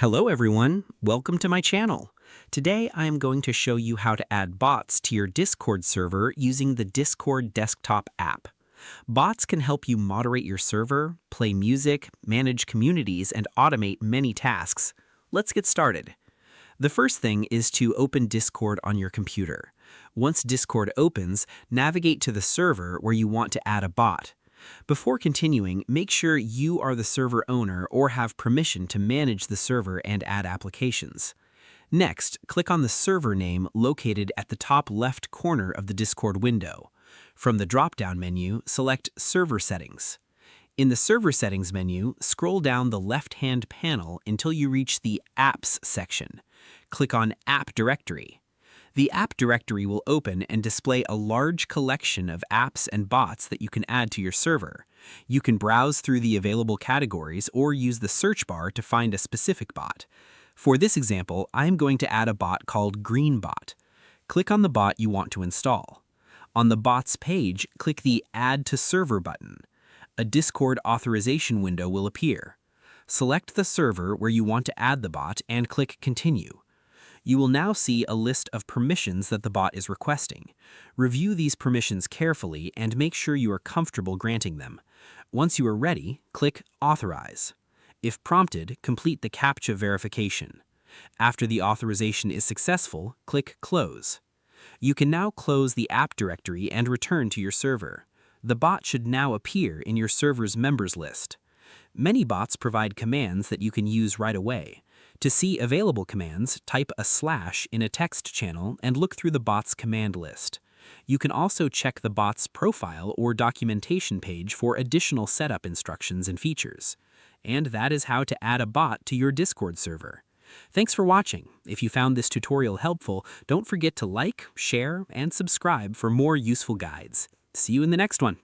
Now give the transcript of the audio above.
Hello everyone, welcome to my channel. Today I am going to show you how to add bots to your Discord server using the Discord desktop app. Bots can help you moderate your server, play music, manage communities, and automate many tasks. Let's get started. The first thing is to open Discord on your computer. Once Discord opens, navigate to the server where you want to add a bot. Before continuing, make sure you are the server owner or have permission to manage the server and add applications. Next, click on the server name located at the top left corner of the Discord window. From the drop-down menu, select Server Settings. In the Server Settings menu, scroll down the left-hand panel until you reach the Apps section. Click on App Directory. The app directory will open and display a large collection of apps and bots that you can add to your server. You can browse through the available categories or use the search bar to find a specific bot. For this example, I am going to add a bot called GreenBot. Click on the bot you want to install. On the bots page, click the Add to Server button. A Discord authorization window will appear. Select the server where you want to add the bot and click Continue. You will now see a list of permissions that the bot is requesting. Review these permissions carefully and make sure you are comfortable granting them. Once you are ready, click Authorize. If prompted, complete the CAPTCHA verification. After the authorization is successful, click Close. You can now close the app directory and return to your server. The bot should now appear in your server's members list. Many bots provide commands that you can use right away. To see available commands, type a / in a text channel and look through the bot's command list. You can also check the bot's profile or documentation page for additional setup instructions and features. And that is how to add a bot to your Discord server. Thanks for watching. If you found this tutorial helpful, don't forget to like, share, and subscribe for more useful guides. See you in the next one.